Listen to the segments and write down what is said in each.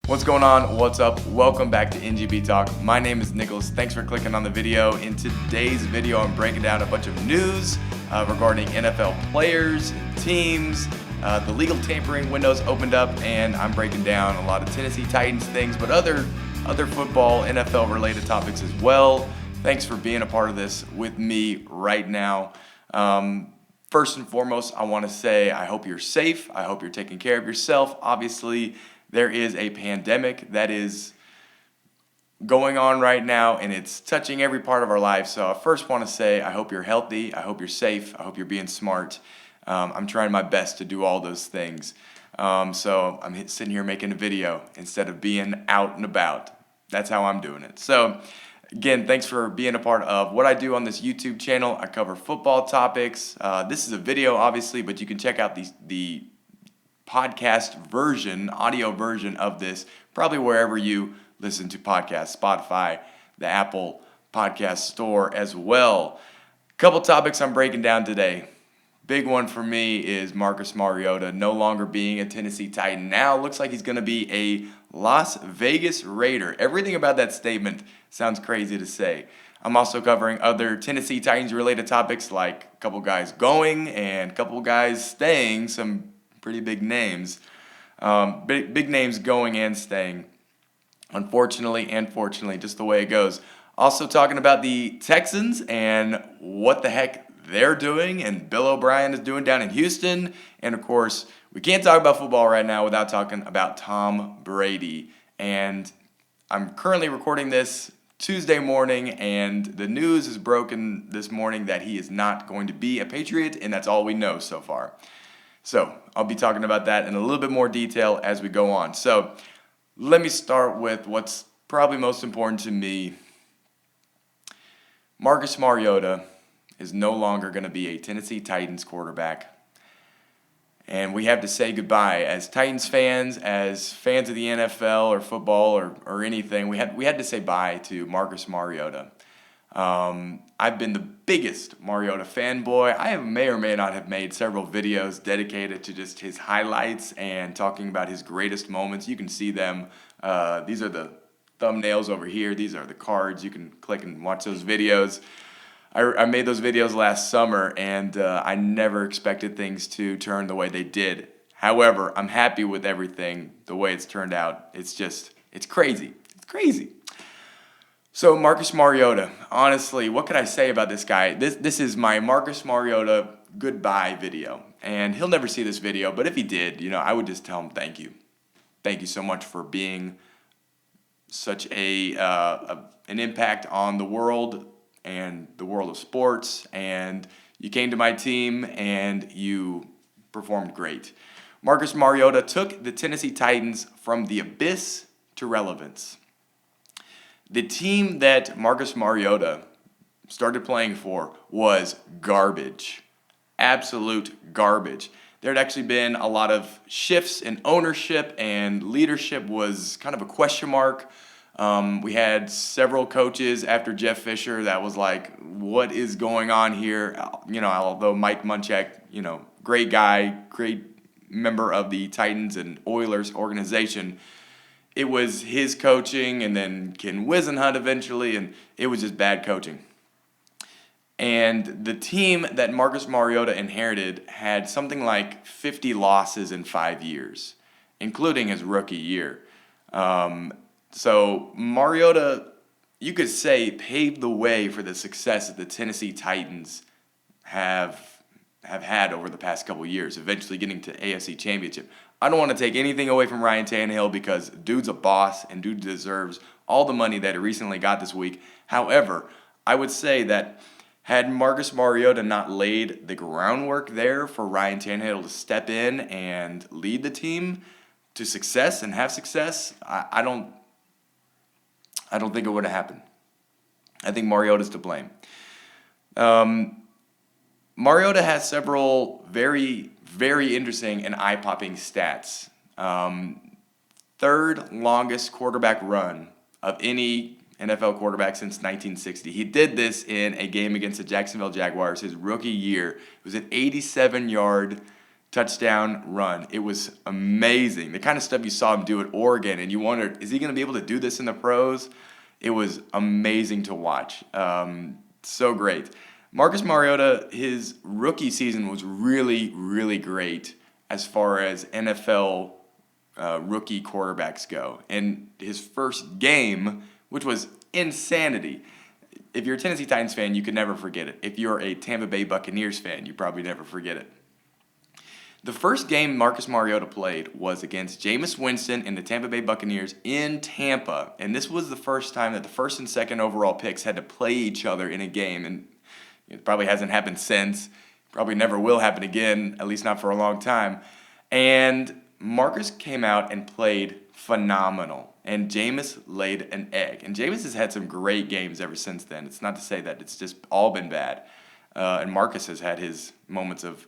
What's going on? What's up? Welcome back to NGB Talk. My name is Nicholas. Thanks for clicking on the video. In today's video, I'm breaking down a bunch of news regarding NFL players and teams. The legal tampering windows opened up, and I'm breaking down a lot of Tennessee Titans things, but other football, NFL related topics as well. Thanks for being a part of this with me right now. First and foremost, I want to say I hope you're safe. I hope you're taking care of yourself. Obviously, there is a pandemic that is going on right now, and it's touching every part of our lives. So I first want to say I hope you're healthy. I hope you're safe. I hope you're being smart. I'm trying my best to do all those things. So I'm sitting here making a video instead of being out and about. That's how I'm doing it. So again, thanks for being a part of what I do on this YouTube channel. I cover football topics. This is a video, obviously, but you can check out the podcast version, audio version of this, probably wherever you listen to podcasts, Spotify, the Apple podcast store as well. Couple topics I'm breaking down today. Big one for me is Marcus Mariota no longer being a Tennessee Titan. Now looks like he's going to be a Las Vegas Raider. Everything about that statement sounds crazy to say. I'm also covering other Tennessee Titans related topics like a couple guys going and a couple guys staying, some pretty big names. Big names going and staying. Unfortunately and fortunately, just the way it goes. Also talking about the Texans and what the heck they're doing and Bill O'Brien is doing down in Houston. And of course, we can't talk about football right now without talking about Tom Brady. And I'm currently recording this Tuesday morning, and the news is broken this morning that he is not going to be a Patriot, and that's all we know so far. So I'll be talking about that in a little bit more detail as we go on. So let me start with what's probably most important to me. Marcus Mariota is no longer going to be a Tennessee Titans quarterback. And we have to say goodbye. As Titans fans, as fans of the NFL or football or anything, we had to say bye to Marcus Mariota. I've been the biggest Mariota fanboy. I may or may not have made several videos dedicated to just his highlights and talking about his greatest moments. You can see them. These are the thumbnails over here. These are the cards. You can click and watch those videos. I made those videos last summer, and I never expected things to turn the way they did. However, I'm happy with everything, the way it's turned out. It's crazy. It's crazy. So Marcus Mariota, honestly, what could I say about this guy? This is my Marcus Mariota goodbye video, and he'll never see this video, but if he did, I would just tell him thank you. Thank you so much for being such an impact on the world and the world of sports, and you came to my team and you performed great. Marcus Mariota took the Tennessee Titans from the abyss to relevance. The team that Marcus Mariota started playing for was garbage. Absolute garbage. There had actually been a lot of shifts in ownership, and leadership was kind of a question mark. We had several coaches after Jeff Fisher that was like, what is going on here? Although Mike Munchak, great guy, great member of the Titans and Oilers organization, it was his coaching and then Ken Wisenhunt eventually, and it was just bad coaching. And the team that Marcus Mariota inherited had something like 50 losses in 5 years, including his rookie year. So Mariota, you could say, paved the way for the success that the Tennessee Titans have had over the past couple years, eventually getting to AFC Championship. I don't want to take anything away from Ryan Tannehill because dude's a boss and dude deserves all the money that he recently got this week. However, I would say that had Marcus Mariota not laid the groundwork there for Ryan Tannehill to step in and lead the team to success and have success, I don't think it would have happened. I think Mariota's to blame. Mariota has several very, very interesting and eye-popping stats. Third longest quarterback run of any NFL quarterback since 1960. He did this in a game against the Jacksonville Jaguars his rookie year. It was an 87-yard touchdown run. It was amazing. The kind of stuff you saw him do at Oregon, and you wondered, is he going to be able to do this in the pros? It was amazing to watch. So great. Marcus Mariota, his rookie season was really, really great as far as NFL rookie quarterbacks go. And his first game, which was insanity. If you're a Tennessee Titans fan, you could never forget it. If you're a Tampa Bay Buccaneers fan, you probably never forget it. The first game Marcus Mariota played was against Jameis Winston and the Tampa Bay Buccaneers in Tampa. And this was the first time that the first and second overall picks had to play each other in a game. And it probably hasn't happened since. Probably never will happen again, at least not for a long time. And Marcus came out and played phenomenal. And Jameis laid an egg. And Jameis has had some great games ever since then. It's not to say that it's just all been bad. And Marcus has had his moments of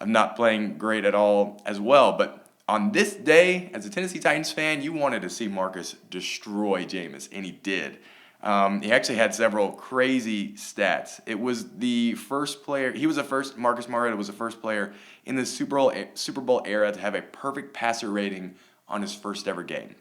not playing great at all as well. But on this day, as a Tennessee Titans fan, you wanted to see Marcus destroy Jameis, and he did. He actually had several crazy stats. It was the first player, Marcus Mariota was the first player in the Super Bowl era to have a perfect passer rating on his first ever game.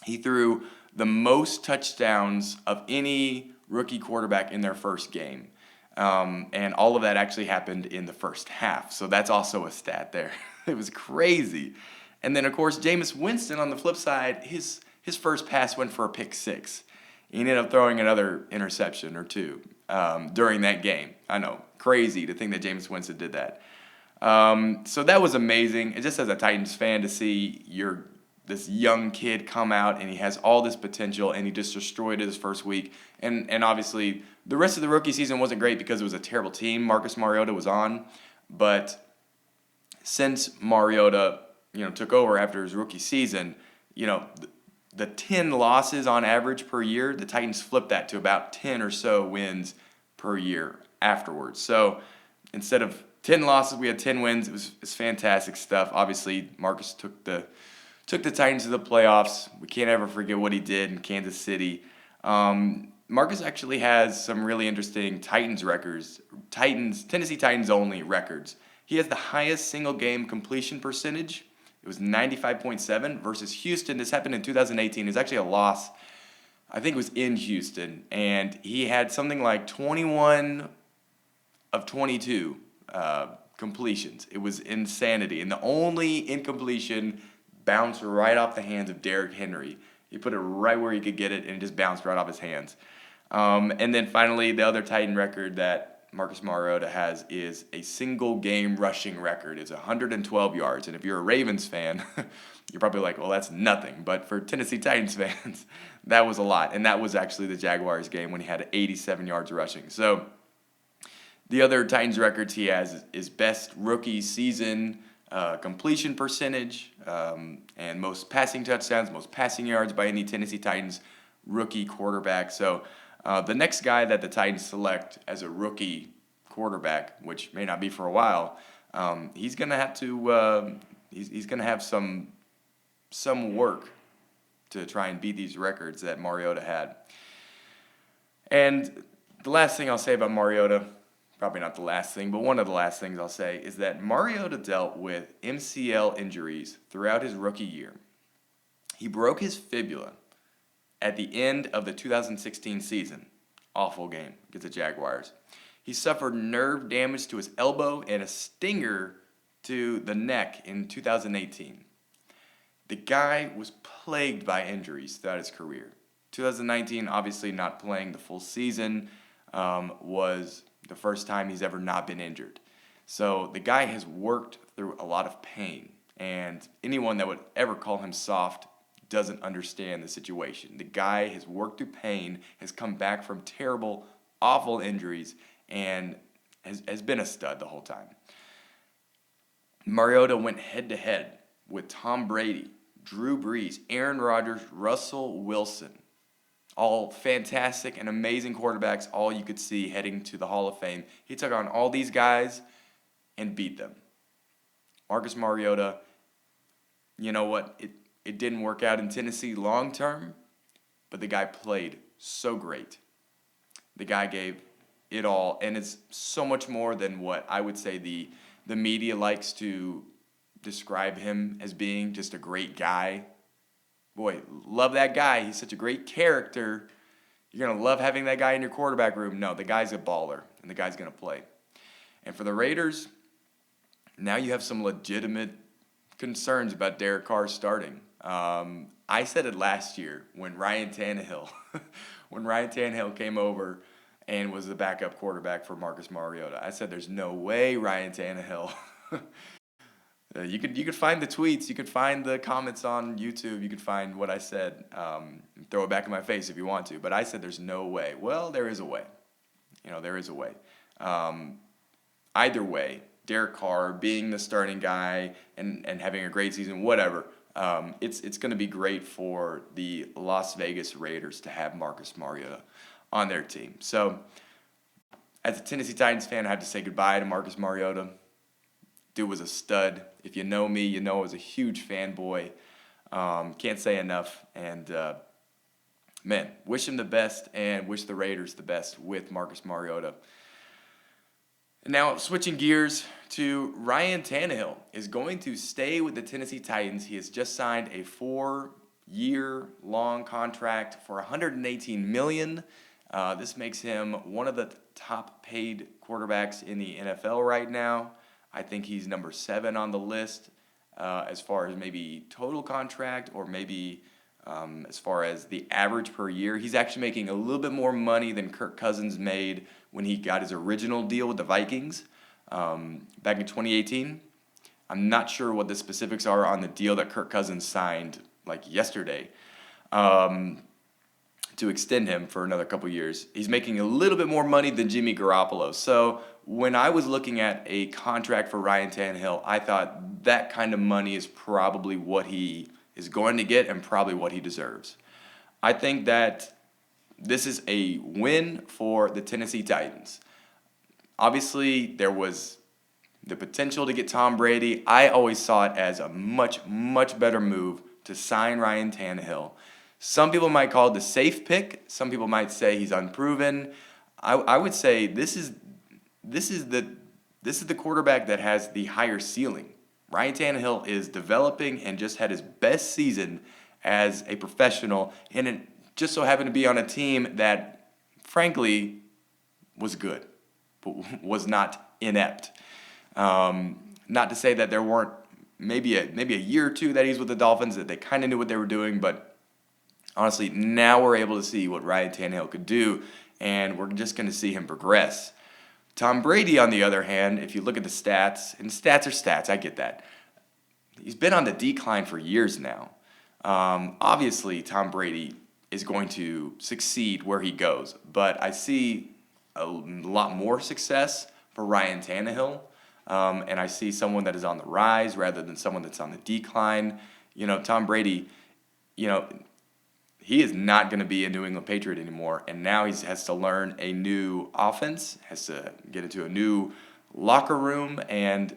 He threw the most touchdowns of any rookie quarterback in their first game. And all of that actually happened in the first half. So that's also a stat there. It was crazy. And then, of course, Jameis Winston on the flip side, his first pass went for a pick six. He ended up throwing another interception or two during that game. I know, crazy to think that Jameis Winston did that. So that was amazing. Just as a Titans fan to see this young kid come out and he has all this potential and he just destroyed it his first week. And obviously the rest of the rookie season wasn't great because it was a terrible team Marcus Mariota was on. But since Mariota, took over after his rookie season, the 10 losses on average per year, the Titans flipped that to about 10 or so wins per year afterwards. So instead of 10 losses, we had 10 wins. It was fantastic stuff. Obviously, Marcus took the Titans to the playoffs. We can't ever forget what he did in Kansas City. Marcus actually has some really interesting Titans records, Tennessee Titans only records. He has the highest single game completion percentage. It was 95.7 versus Houston. This happened in 2018. It's actually a loss. I think it was in Houston. And he had something like 21 of 22 completions. It was insanity. And the only incompletion bounced right off the hands of Derrick Henry. He put it right where he could get it, and it just bounced right off his hands. And then finally, the other Titan record that Marcus Mariota has is a single game rushing record. It's 112 yards. And if you're a Ravens fan, you're probably like, well, that's nothing. But for Tennessee Titans fans, that was a lot. And that was actually the Jaguars game when he had 87 yards rushing. So the other Titans records he has is best rookie season completion percentage, and most passing touchdowns, most passing yards by any Tennessee Titans rookie quarterback. So the next guy that the Titans select as a rookie quarterback, which may not be for a while, he's gonna have to he's gonna have some work to try and beat these records that Mariota had. And the last thing I'll say about Mariota, probably not the last thing, but one of the last things I'll say is that Mariota dealt with MCL injuries throughout his rookie year. He broke his fibula at the end of the 2016 season. Awful game against the Jaguars. He suffered nerve damage to his elbow and a stinger to the neck in 2018. The guy was plagued by injuries throughout his career. 2019, obviously not playing the full season, was the first time he's ever not been injured. So the guy has worked through a lot of pain, and anyone that would ever call him soft doesn't understand the situation. The guy has worked through pain, has come back from terrible, awful injuries, and has been a stud the whole time. Mariota went head-to-head with Tom Brady, Drew Brees, Aaron Rodgers, Russell Wilson. All fantastic and amazing quarterbacks, all you could see heading to the Hall of Fame. He took on all these guys and beat them. Marcus Mariota, you know what? It didn't work out in Tennessee long term, but the guy played so great. The guy gave it all, and it's so much more than what I would say the media likes to describe him as being just a great guy. Boy, love that guy. He's such a great character. You're going to love having that guy in your quarterback room. No, the guy's a baller, and the guy's going to play. And for the Raiders, now you have some legitimate concerns about Derek Carr starting. I said it last year when Ryan Tannehill came over and was the backup quarterback for Marcus Mariota. I said there's no way Ryan Tannehill. You could find the tweets, you could find the comments on YouTube, you could find what I said, throw it back in my face if you want to. But I said there's no way. Well, there is a way. There is a way. Either way, Derek Carr being the starting guy and having a great season, whatever, it's going to be great for the Las Vegas Raiders to have Marcus Mariota on their team. So, as a Tennessee Titans fan, I have to say goodbye to Marcus Mariota. Dude was a stud. If you know me, you know I was a huge fanboy. Can't say enough. And, man, wish him the best and wish the Raiders the best with Marcus Mariota. Now, switching gears to Ryan Tannehill is going to stay with the Tennessee Titans. He has just signed a 4-year-long contract for $118 million. This makes him one of the top-paid quarterbacks in the NFL right now. I think he's number 7 on the list as far as maybe total contract or maybe as far as the average per year. He's actually making a little bit more money than Kirk Cousins made when he got his original deal with the Vikings back in 2018. I'm not sure what the specifics are on the deal that Kirk Cousins signed like yesterday to extend him for another couple years. He's making a little bit more money than Jimmy Garoppolo. So when I was looking at a contract for Ryan Tannehill, I thought that kind of money is probably what he is going to get and probably what he deserves. I think that this is a win for the Tennessee Titans. Obviously, there was the potential to get Tom Brady. I always saw it as a much, much better move to sign Ryan Tannehill. Some people might call it the safe pick. Some people might say he's unproven. I would say this is the quarterback that has the higher ceiling. Ryan Tannehill is developing and just had his best season as a professional, and it just so happened to be on a team that, frankly, was good, but was not inept. Not to say that there weren't maybe a year or two that he's with the Dolphins that they kind of knew what they were doing, but honestly, now we're able to see what Ryan Tannehill could do, and we're just going to see him progress. Tom Brady, on the other hand, if you look at the stats, and stats are stats, I get that. He's been on the decline for years now. Obviously, Tom Brady is going to succeed where he goes, but I see a lot more success for Ryan Tannehill, and I see someone that is on the rise rather than someone that's on the decline. Tom Brady, he is not going to be a New England Patriot anymore, and now he has to learn a new offense, has to get into a new locker room, and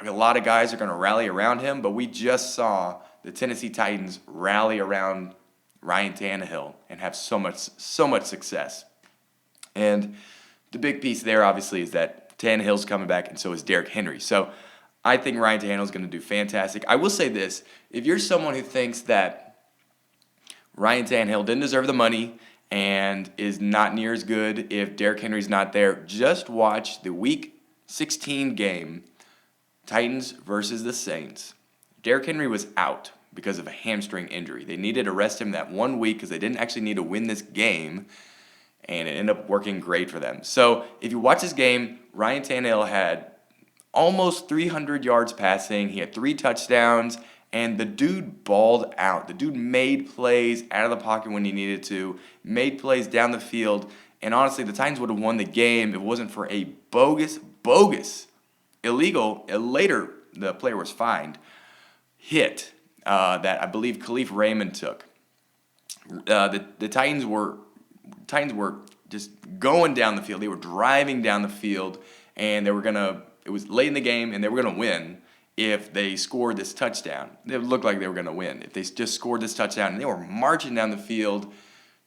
a lot of guys are going to rally around him, but we just saw the Tennessee Titans rally around Ryan Tannehill and have so much success. And the big piece there, obviously, is that Tannehill's coming back, and so is Derrick Henry. So I think Ryan Tannehill's going to do fantastic. I will say this. If you're someone who thinks that Ryan Tannehill didn't deserve the money and is not near as good if Derrick Henry's not there, just watch the Week 16 game, Titans versus the Saints. Derrick Henry was out because of a hamstring injury. They needed to rest him that 1 week because they didn't actually need to win this game, and it ended up working great for them. So if you watch this game, Ryan Tannehill had almost 300 yards passing. He had 3 touchdowns, and the dude balled out. The dude made plays out of the pocket when he needed to, made plays down the field, and honestly, the Titans would have won the game if it wasn't for a bogus, illegal, later the player was fined, hit that I believe Khalif Raymond took. The Titans were just going down the field. They were driving down the field, and it was late in the game, and they were going to win if they scored this touchdown. It looked like they were going to win. If they just scored this touchdown, and they were marching down the field,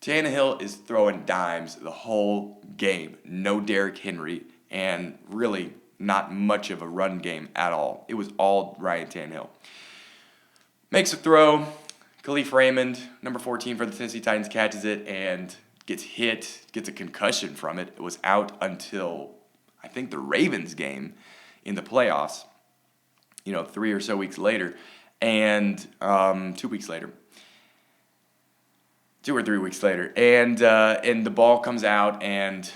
Tannehill is throwing dimes the whole game. No Derrick Henry, and really not much of a run game at all. It was all Ryan Tannehill. Makes a throw. Khalif Raymond, number 14 for the Tennessee Titans, catches it and gets hit, gets a concussion from it. It was out until, I think, the Ravens game in the playoffs, 3 or so weeks later, and 2 weeks later. 2 or 3 weeks later. And the ball comes out, and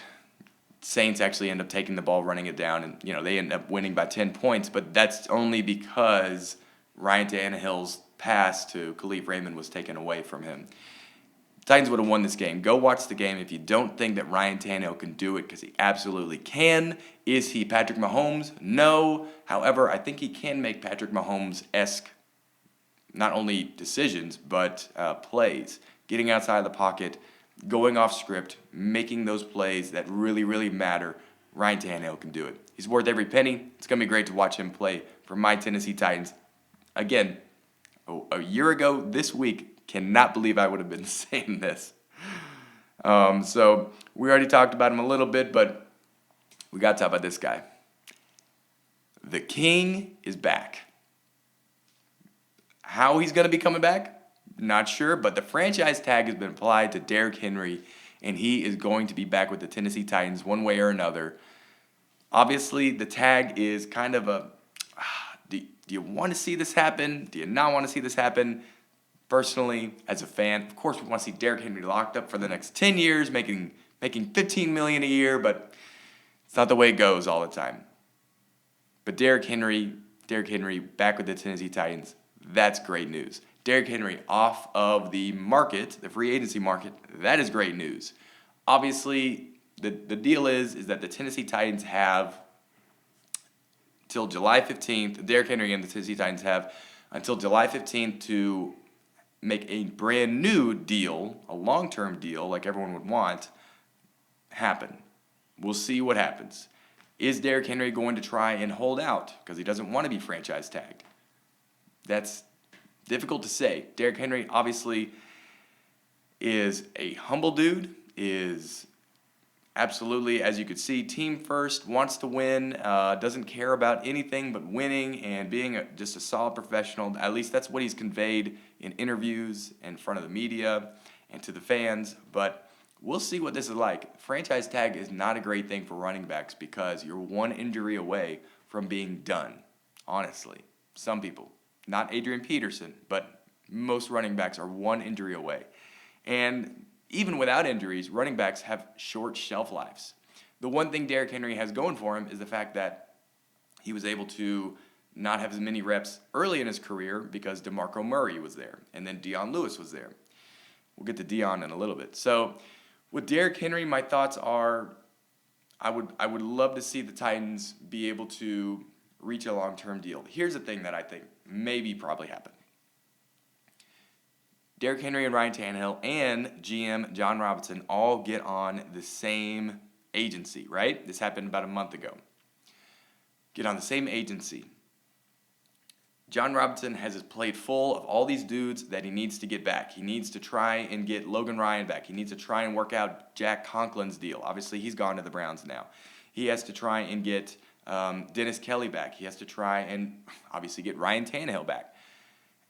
Saints actually end up taking the ball, running it down, and they end up winning by 10 points, but that's only because Ryan Tannehill's pass to Khalif Raymond was taken away from him. Titans would have won this game. Go watch the game if you don't think that Ryan Tannehill can do it, because he absolutely can. Is he Patrick Mahomes? No. However, I think he can make Patrick Mahomes-esque not only decisions, but plays. Getting outside of the pocket, going off script, making those plays that really, really matter. Ryan Tannehill can do it. He's worth every penny. It's going to be great to watch him play for my Tennessee Titans. Again, a year ago this week, cannot believe I would have been saying this. So we already talked about him a little bit, but we got to talk about this guy. The King is back. How he's going to be coming back? Not sure, but the franchise tag has been applied to Derrick Henry, and he is going to be back with the Tennessee Titans one way or another. Obviously, the tag is kind of a... Do you want to see this happen? Do you not want to see this happen? Personally, as a fan, of course we want to see Derrick Henry locked up for the next 10 years, making $15 million a year, but it's not the way it goes all the time. But Derrick Henry back with the Tennessee Titans, that's great news. Derrick Henry off of the market, the free agency market, that is great news. Obviously, the deal is that the Tennessee Titans have till July 15th, Derrick Henry and the Tennessee Titans have until July 15th to make a brand new deal, a long-term deal like everyone would want, happen. We'll see what happens. Is Derrick Henry going to try and hold out because he doesn't want to be franchise tagged? That's difficult to say. Derrick Henry obviously is a humble dude, is absolutely, as you could see, team first, wants to win, doesn't care about anything but winning and being just a solid professional. At least that's what he's conveyed in interviews in front of the media and to the fans. But we'll see what this is like. Franchise tag is not a great thing for running backs because you're one injury away from being done, honestly. Some people, not Adrian Peterson, but most running backs are one injury away. And even without injuries, running backs have short shelf lives. The one thing Derrick Henry has going for him is the fact that he was able to not have as many reps early in his career because DeMarco Murray was there, and then Dion Lewis was there. We'll get to Dion in a little bit. So with Derrick Henry, my thoughts are I would love to see the Titans be able to reach a long-term deal. Here's the thing that I think maybe probably happened. Derrick Henry and Ryan Tannehill and GM John Robinson all get on the same agency, right? This happened about a month ago. Get on the same agency. John Robinson has his plate full of all these dudes that he needs to get back. He needs to try and get Logan Ryan back. He needs to try and work out Jack Conklin's deal. Obviously, he's gone to the Browns now. He has to try and get Dennis Kelly back. He has to try and obviously get Ryan Tannehill back.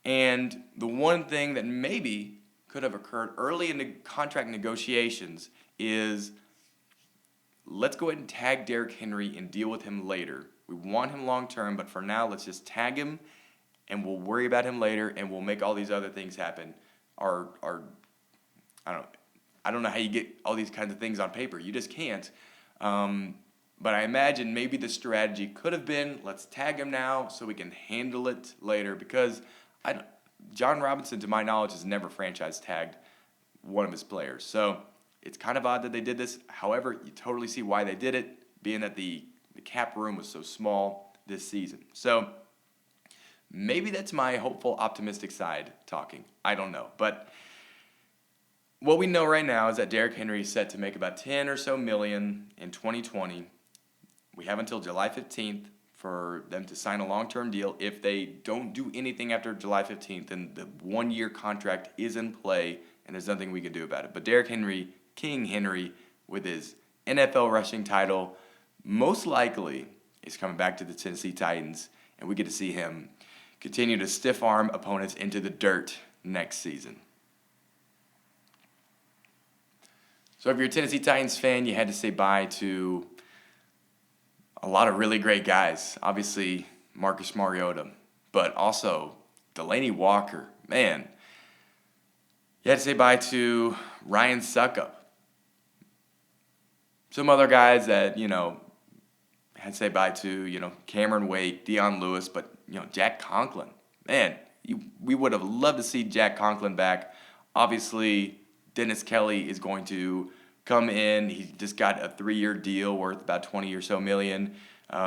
And the one thing that maybe could have occurred early in the contract negotiations is let's go ahead and tag Derrick Henry and deal with him later. We want him long term, but for now, let's just tag him and we'll worry about him later and we'll make all these other things happen. I don't know how you get all these kinds of things on paper. You just can't. But I imagine maybe the strategy could have been let's tag him now so we can handle it later because John Robinson, to my knowledge, has never franchise tagged one of his players. So it's kind of odd that they did this. However, you totally see why they did it, being that the cap room was so small this season. So maybe that's my hopeful, optimistic side talking. I don't know. But what we know right now is that Derrick Henry is set to make about $10 or so million in 2020. We have until July 15th. For them to sign a long-term deal. If they don't do anything after July 15th, then the one-year contract is in play, and there's nothing we can do about it. But Derrick Henry, King Henry, with his NFL rushing title, most likely is coming back to the Tennessee Titans, and we get to see him continue to stiff-arm opponents into the dirt next season. So if you're a Tennessee Titans fan, you had to say bye to a lot of really great guys. Obviously, Marcus Mariota, but also Delanie Walker. Man, you had to say bye to Ryan Suckup. Some other guys that, had to say bye to, Cameron Wake, Dion Lewis, but, Jack Conklin. Man, we would have loved to see Jack Conklin back. Obviously, Dennis Kelly is going to come in. He just got a 3-year deal worth about $20 or so million.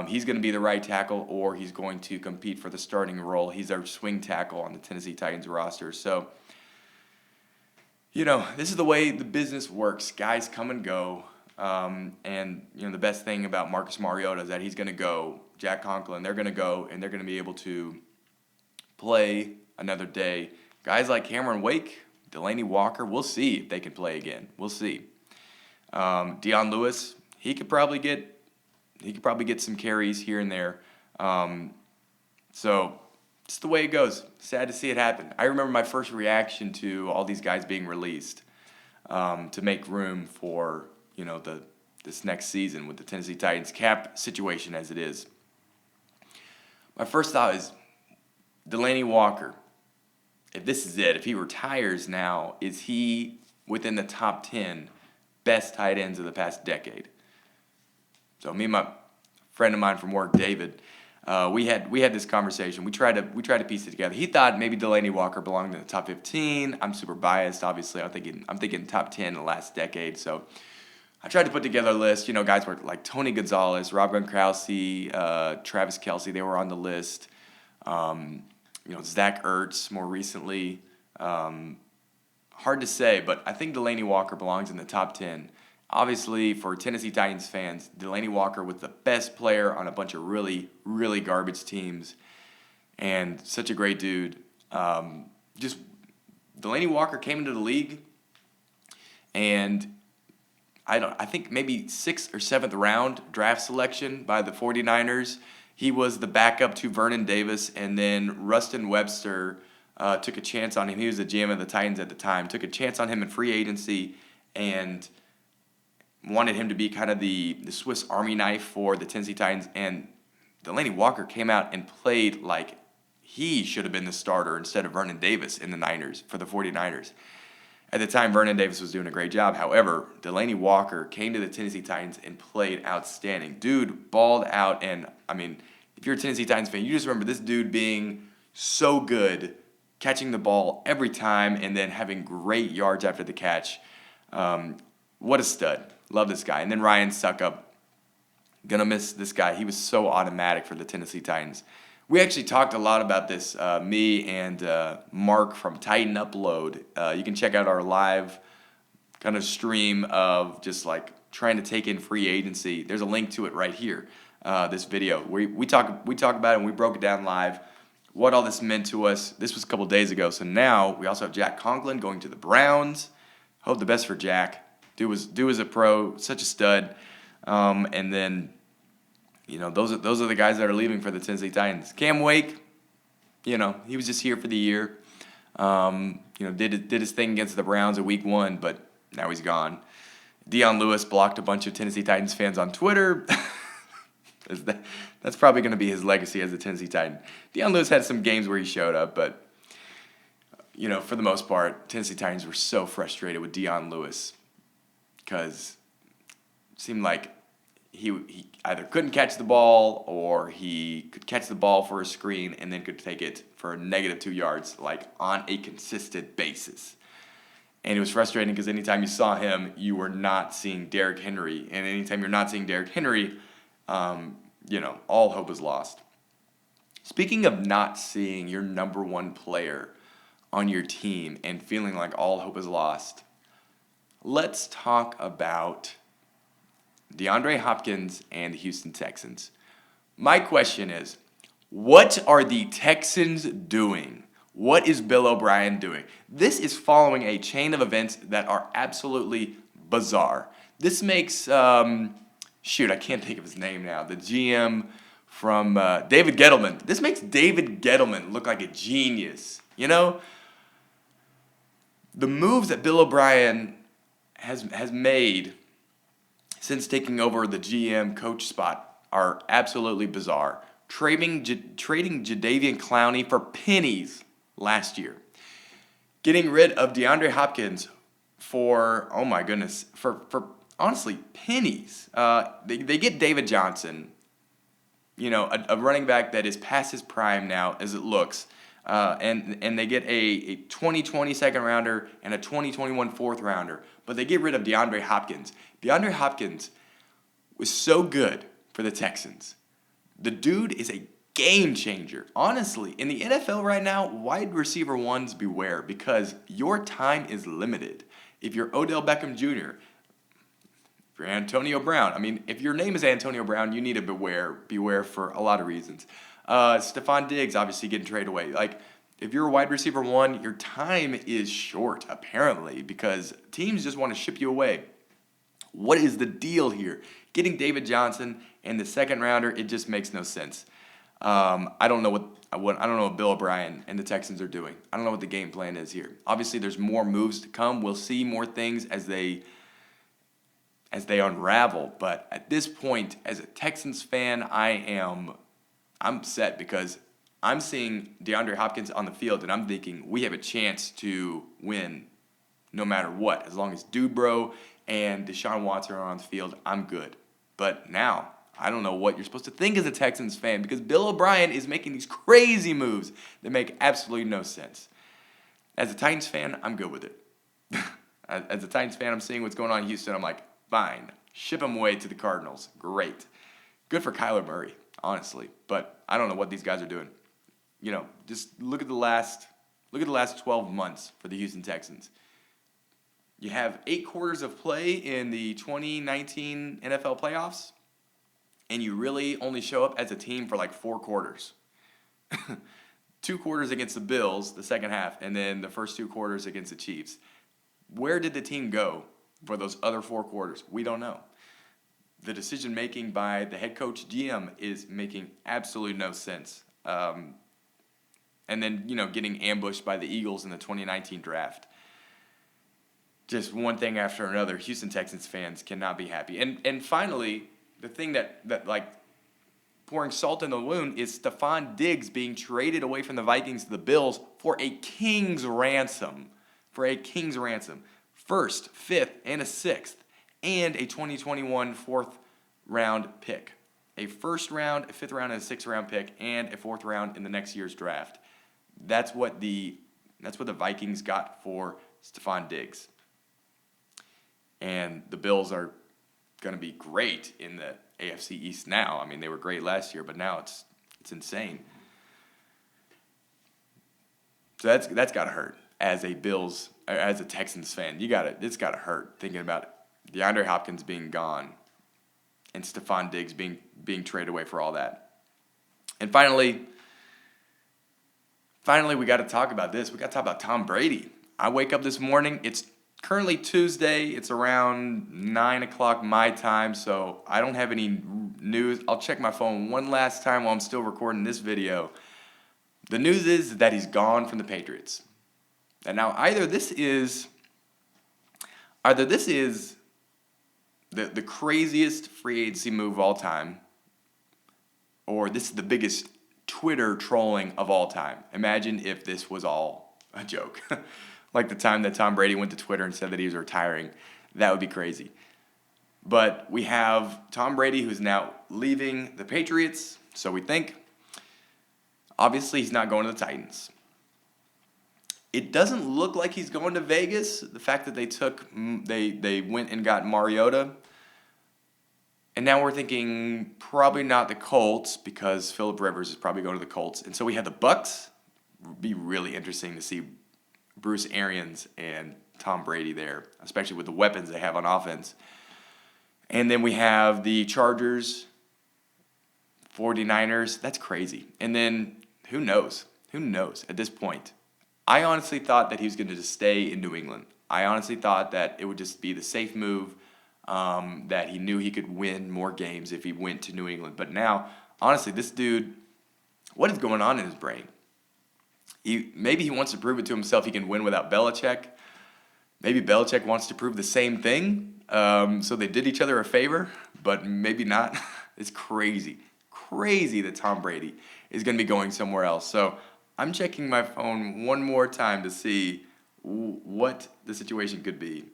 He's going to be the right tackle, or he's going to compete for the starting role. He's our swing tackle on the Tennessee Titans roster. So, this is the way the business works. Guys come and go. And the best thing about Marcus Mariota is that he's going to go. Jack Conklin, they're going to go, and they're going to be able to play another day. Guys like Cameron Wake, Delanie Walker, we'll see if they can play again. We'll see. Dion Lewis, he could probably get some carries here and there. So it's the way it goes. Sad to see it happen. I remember my first reaction to all these guys being released to make room for this next season with the Tennessee Titans cap situation as it is. My first thought is Delanie Walker. If this is it, if he retires now, is he within the top 10 best tight ends of the past decade? So me and my friend of mine from work, David, we had this conversation. We tried to piece it together. He thought maybe Delanie Walker belonged in the top 15. I'm super biased, obviously. I'm thinking top 10 in the last decade. So I tried to put together a list. Guys were like Tony Gonzalez, Rob Gronkowski, Travis Kelce. They were on the list. Zach Ertz more recently. Hard to say, but I think Delanie Walker belongs in the top 10. Obviously, for Tennessee Titans fans, Delanie Walker was the best player on a bunch of really, really garbage teams, and such a great dude. Delanie Walker came into the league, and I think maybe 6th or 7th round draft selection by the 49ers. He was the backup to Vernon Davis, and then Rustin Webster took a chance on him. He was the GM of the Titans at the time. Took a chance on him in free agency and wanted him to be kind of the Swiss Army knife for the Tennessee Titans. And Delanie Walker came out and played like he should have been the starter instead of Vernon Davis in the Niners for the 49ers. At the time, Vernon Davis was doing a great job. However, Delanie Walker came to the Tennessee Titans and played outstanding. Dude balled out, and if you're a Tennessee Titans fan, you just remember this dude being so good, catching the ball every time, and then having great yards after the catch. What a stud. Love this guy. And then Ryan Suckup. Gonna miss this guy. He was so automatic for the Tennessee Titans. We actually talked a lot about this, me and Mark from TitanUp Load. You can check out our live kind of stream of just like trying to take in free agency. There's a link to it right here, this video. We talk about it, and we broke it down live, what all this meant to us. This was a couple days ago. So now we also have Jack Conklin going to the Browns. Hope the best for Jack. Dude was a pro, such a stud. And then those are the guys that are leaving for the Tennessee Titans. Cam Wake, he was just here for the year. Did his thing against the Browns in week 1, but now he's gone. Dion Lewis blocked a bunch of Tennessee Titans fans on Twitter. That's probably going to be his legacy as a Tennessee Titan. Dion Lewis had some games where he showed up, but for the most part, Tennessee Titans were so frustrated with Dion Lewis because it seemed like he either couldn't catch the ball, or he could catch the ball for a screen and then could take it for -2 yards, like on a consistent basis. And it was frustrating because anytime you saw him, you were not seeing Derrick Henry. And anytime you're not seeing Derrick Henry, all hope is lost. Speaking of not seeing your number one player on your team and feeling like all hope is lost, let's talk about DeAndre Hopkins and the Houston Texans. My question is, what are the Texans doing? What is Bill O'Brien doing? This is following a chain of events that are absolutely bizarre. This makes, I can't think of his name now, the GM from David Gettleman. This makes David Gettleman look like a genius. You know, the moves that Bill O'Brien has made since taking over the GM coach spot are absolutely bizarre. Trading Jadeveon Clowney for pennies last year. Getting rid of DeAndre Hopkins for, oh my goodness, for honestly pennies. They get David Johnson, you know, a running back that is past his prime now as it looks. And they get a 2020 second rounder and a 2021 fourth rounder. But they get rid of DeAndre Hopkins. DeAndre Hopkins was so good for the Texans. The dude is a game changer. Honestly, in the NFL right now, wide receiver ones beware, because your time is limited. If you're Odell Beckham Jr., if you're Antonio Brown, I mean, if your name is Antonio Brown, you need to beware for a lot of reasons. Stephon Diggs obviously getting traded away. Like, if you're a wide receiver one, your time is short, apparently, because teams just want to ship you away. What is the deal here? Getting David Johnson and the second rounder, it just makes no sense. I don't know what Bill O'Brien and the Texans are doing. I don't know what the game plan is here. Obviously, there's more moves to come. We'll see more things as they unravel. But at this point, as a Texans fan, I'm set, because I'm seeing DeAndre Hopkins on the field, and I'm thinking we have a chance to win no matter what. As long as Dubrow and Deshaun Watson are on the field, I'm good. But now, I don't know what you're supposed to think as a Texans fan, because Bill O'Brien is making these crazy moves that make absolutely no sense. As a Titans fan, I'm good with it. As a Titans fan, I'm seeing what's going on in Houston. I'm like, fine, ship him away to the Cardinals. Great. Good for Kyler Murray, honestly. But I don't know what these guys are doing. You know, just look at the last 12 months for the Houston Texans. You have 8 quarters of play in the 2019 NFL playoffs, and you really only show up as a team for like 4 quarters. 2 quarters against the Bills, the second half, and then the first 2 quarters against the Chiefs. Where did the team go for those other 4 quarters? We don't know. The decision-making by the head coach GM is making absolutely no sense. And then, you know, getting ambushed by the Eagles in the 2019 draft. Just one thing after another. Houston Texans fans cannot be happy. And finally, the thing that like pouring salt in the wound is Stephon Diggs being traded away from the Vikings to the Bills for a king's ransom. First, fifth, and a sixth, and a 2021 fourth round pick. A first round, a fifth round, and a sixth round pick, and a fourth round in the next year's draft. That's what the Vikings got for Stephon Diggs. And the Bills are going to be great in the AFC East now. I mean, they were great last year, but now it's insane. So that's got to hurt as a Texans fan. It's got to hurt thinking about DeAndre Hopkins being gone and Stephon Diggs being traded away for all that. And finally, we got to talk about this. We got to talk about Tom Brady. I wake up this morning. It's currently Tuesday. It's around 9 o'clock my time, so I don't have any news. I'll check my phone one last time while I'm still recording this video. The news is that he's gone from the Patriots. And now either this is the craziest free agency move of all time, or this is the biggest Twitter trolling of all time. Imagine if this was all a joke. Like the time that Tom Brady went to Twitter and said that he was retiring. That would be crazy. But we have Tom Brady, who's now leaving the Patriots, so we think. Obviously, he's not going to the Titans. It doesn't look like he's going to Vegas. The fact that they went and got Mariota. And now we're thinking probably not the Colts, because Phillip Rivers is probably going to the Colts. And so we have the Bucs. It would be really interesting to see Bruce Arians and Tom Brady there, especially with the weapons they have on offense. And then we have the Chargers, 49ers. That's crazy. And then who knows? Who knows at this point? I honestly thought that he was going to just stay in New England. I honestly thought that it would just be the safe move, that he knew he could win more games if he went to New England. But now honestly, this dude, what is going on in his brain? Maybe he wants to prove it to himself he can win without Belichick. Maybe Belichick wants to prove the same thing. So they did each other a favor, but maybe not. It's crazy that Tom Brady is going to be going somewhere else. So I'm checking my phone one more time to see what the situation could be.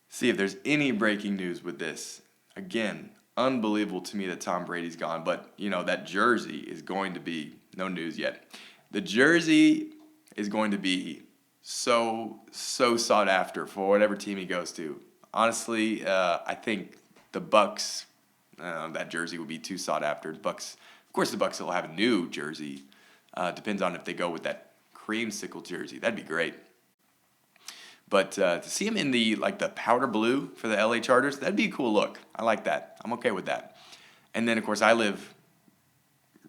See if there's any breaking news with this. Again, unbelievable to me that Tom Brady's gone, but that jersey is going to be no news yet. The jersey is going to be so sought after for whatever team he goes to. Honestly, I think the Bucks, that jersey will be too sought after. The Bucks, of course, the Bucks will have a new jersey. Depends on if they go with that creamsicle jersey. That'd be great. But to see him in the powder blue for the LA Chargers, that'd be a cool look. I like that. I'm okay with that. And then of course I live,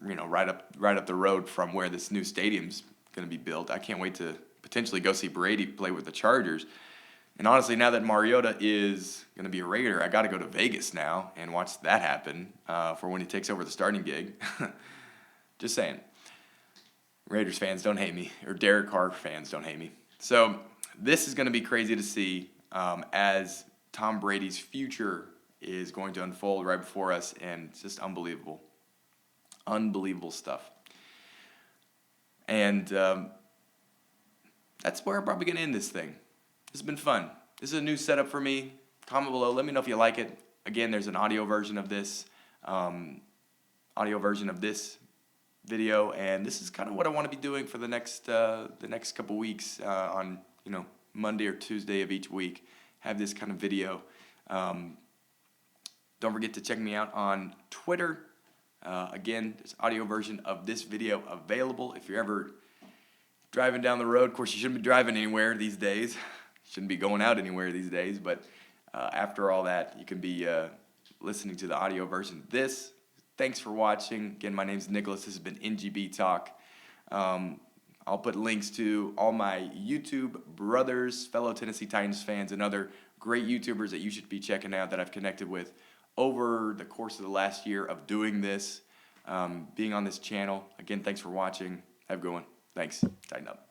right up the road from where this new stadium's going to be built. I can't wait to potentially go see Brady play with the Chargers. And honestly, now that Mariota is going to be a Raider, I got to go to Vegas now and watch that happen for when he takes over the starting gig. Just saying. Raiders fans, don't hate me. Or Derek Carr fans, don't hate me. So this is going to be crazy to see as Tom Brady's future is going to unfold right before us, and it's just unbelievable. Unbelievable stuff. And that's where I'm probably going to end this thing. This has been fun. This is a new setup for me. Comment below. Let me know if you like it. Again, there's an audio version of this. Video, and this is kind of what I want to be doing for the next couple weeks on Monday or Tuesday of each week. Have this kind of video. Don't forget to check me out on Twitter. Again, there's audio version of this video available if you're ever driving down the road. Of course, you shouldn't be driving anywhere these days. Shouldn't be going out anywhere these days. But after all that, you can be listening to the audio version of this. Thanks for watching. Again, my name is Nicholas. This has been NGB Talk. I'll put links to all my YouTube brothers, fellow Tennessee Titans fans, and other great YouTubers that you should be checking out that I've connected with over the course of the last year of doing this, being on this channel. Again, thanks for watching. Have a good one. Thanks. Tighten up.